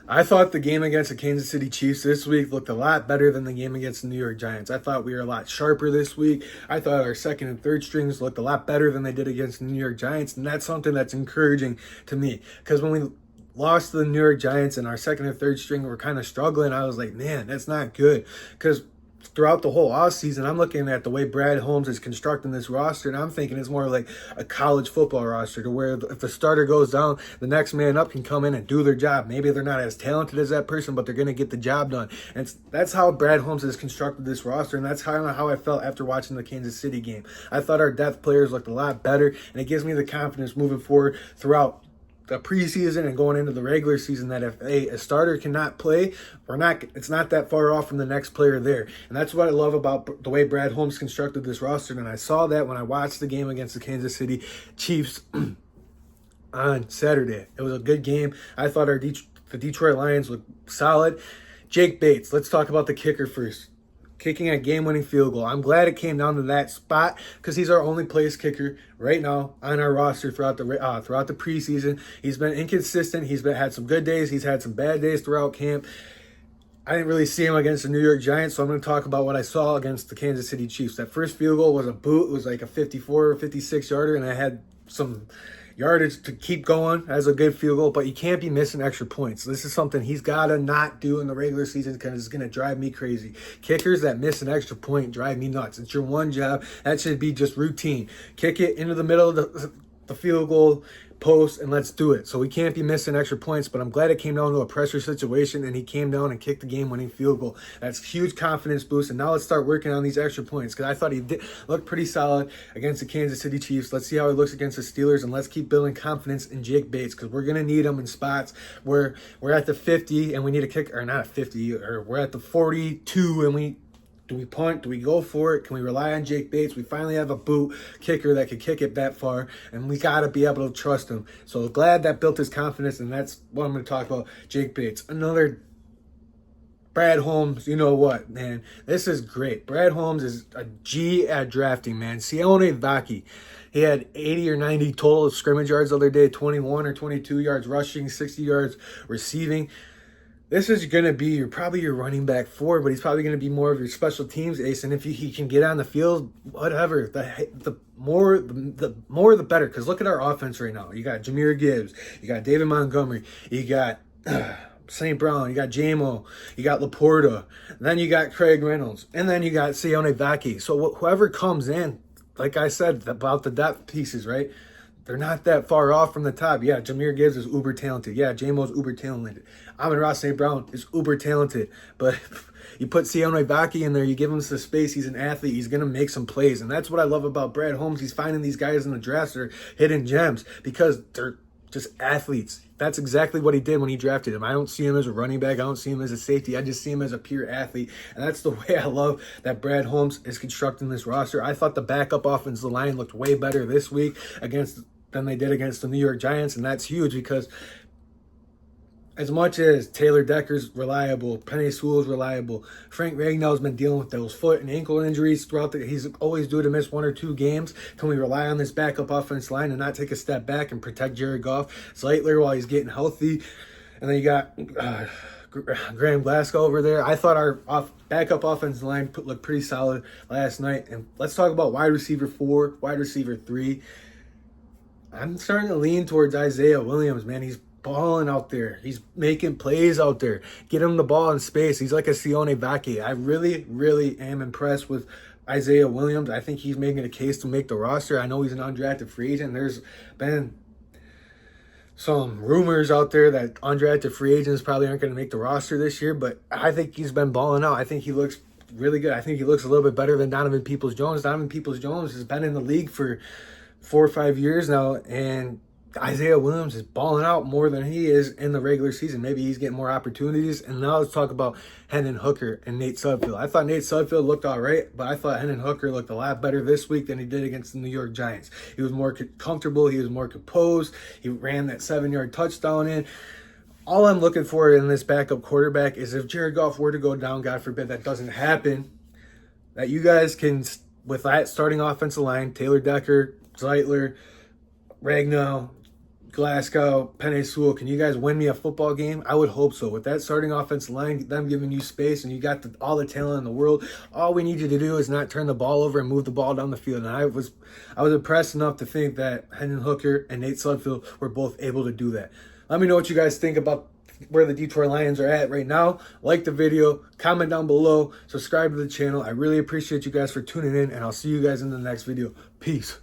I thought the game against the Kansas City Chiefs this week looked a lot better than the game against the New York Giants. I thought we were a lot sharper this week. I thought our second and third strings looked a lot better than they did against the New York Giants, and that's something that's encouraging to me. Because when we lost to the New York Giants and our second and third string were kind of struggling, I was like, man, that's not good. Because throughout the whole offseason, I'm looking at the way Brad Holmes is constructing this roster, and I'm thinking it's more like a college football roster to where if the starter goes down, the next man up can come in and do their job. Maybe they're not as talented as that person, but they're going to get the job done. And that's how Brad Holmes has constructed this roster, and that's how I felt after watching the Kansas City game. I thought our depth players looked a lot better, and it gives me the confidence moving forward throughout the preseason and going into the regular season that if a starter cannot play, it's not that far off from the next player there. And that's what I love about the way Brad Holmes constructed this roster. And I saw that when I watched the game against the Kansas City Chiefs on Saturday. It was a good game. I thought the Detroit Lions looked solid. Jake Bates, let's talk about the kicker first. Kicking a game-winning field goal. I'm glad it came down to that spot because he's our only place kicker right now on our roster throughout the preseason. He's been inconsistent. Had some good days. He's had some bad days throughout camp. I didn't really see him against the New York Giants, so I'm going to talk about what I saw against the Kansas City Chiefs. That first field goal was a boot. It was like a 54 or 56 yarder, and I had some yardage to keep going as a good field goal, but you can't be missing extra points. This is something he's got to not do in the regular season because it's going to drive me crazy. Kickers that miss an extra point drive me nuts. It's your one job. That should be just routine. Kick it into the middle of the field goal post and let's do it. So we can't be missing extra points, but I'm glad it came down to a pressure situation and he came down and kicked the game-winning field goal. That's huge confidence boost, and now let's start working on these extra points because I thought he did look pretty solid against the Kansas City Chiefs. Let's see how he looks against the Steelers, and let's keep building confidence in Jake Bates because we're going to need him in spots where we're at the 50 and we need a kick, or not 50, or we're at the 42 and do we punt? Do we go for it? Can we rely on Jake Bates? We finally have a boot kicker that could kick it that far, and we got to be able to trust him. So glad that built his confidence, and that's what I'm going to talk about, Jake Bates. Another Brad Holmes, you know what, man? This is great. Brad Holmes is a G at drafting, man. Sione Vaki. He had 80 or 90 total scrimmage yards the other day, 21 or 22 yards rushing, 60 yards receiving. This is going to be probably your running back four, but he's probably going to be more of your special teams ace. And if he can get on the field, whatever, the more the better. Because look at our offense right now. You got Jahmyr Gibbs. You got David Montgomery. You got St. Brown. You got Jamo. You got Laporta. Then you got Craig Reynolds. And then you got Sione Vaki. So whoever comes in, like I said about the depth pieces, right? They're not that far off from the top. Yeah, Jahmyr Gibbs is uber talented. Yeah, Jamo's uber talented. Amon-Ra St. Brown is uber talented. But you put Sione Vaki in there, you give him some space, he's an athlete, he's going to make some plays. And that's what I love about Brad Holmes. He's finding these guys in the draft that are hidden gems because they're just athletes. That's exactly what he did when he drafted him. I don't see him as a running back. I don't see him as a safety. I just see him as a pure athlete. And that's the way I love that Brad Holmes is constructing this roster. I thought the backup offensive line looked way better this week than they did against the New York Giants. And that's huge because as much as Taylor Decker's reliable, Penei Sewell's reliable, Frank Ragnell's been dealing with those foot and ankle injuries throughout he's always due to miss 1 or 2 games. Can we rely on this backup offense line and not take a step back and protect Jared Goff Zeitler while he's getting healthy? And then you got Graham Glasgow over there. I thought our backup offensive line looked pretty solid last night. And let's talk about wide receiver 4, wide receiver 3. I'm starting to lean towards Isaiah Williams, man. He's balling out there. He's making plays out there. Get him the ball in space. He's like a Sione Vaki. I really, really am impressed with Isaiah Williams. I think he's making a case to make the roster. I know he's an undrafted free agent. There's been some rumors out there that undrafted free agents probably aren't going to make the roster this year, but I think he's been balling out. I think he looks really good. I think he looks a little bit better than Donovan Peoples-Jones. Donovan Peoples-Jones has been in the league for 4 or 5 years now, and Isaiah Williams is balling out more than he is in the regular season. Maybe he's getting more opportunities. And now let's talk about Hendon Hooker and Nate Sudfeld. I thought Nate Sudfeld looked all right, but I thought Hendon Hooker looked a lot better this week than he did against the New York Giants. He was more comfortable. He was more composed. He ran that 7-yard touchdown in. All I'm looking for in this backup quarterback is if Jared Goff were to go down, God forbid that doesn't happen, that you guys can, with that starting offensive line, Taylor Decker, Zeitler, Ragnow, Glasgow, Penny Sewell, can you guys win me a football game? I would hope so. With that starting offensive line, them giving you space, and you got all the talent in the world, all we need you to do is not turn the ball over and move the ball down the field. And I was impressed enough to think that Hendon Hooker and Nate Sudfeld were both able to do that. Let me know what you guys think about where the Detroit Lions are at right now. Like the video, comment down below, subscribe to the channel. I really appreciate you guys for tuning in, and I'll see you guys in the next video. Peace.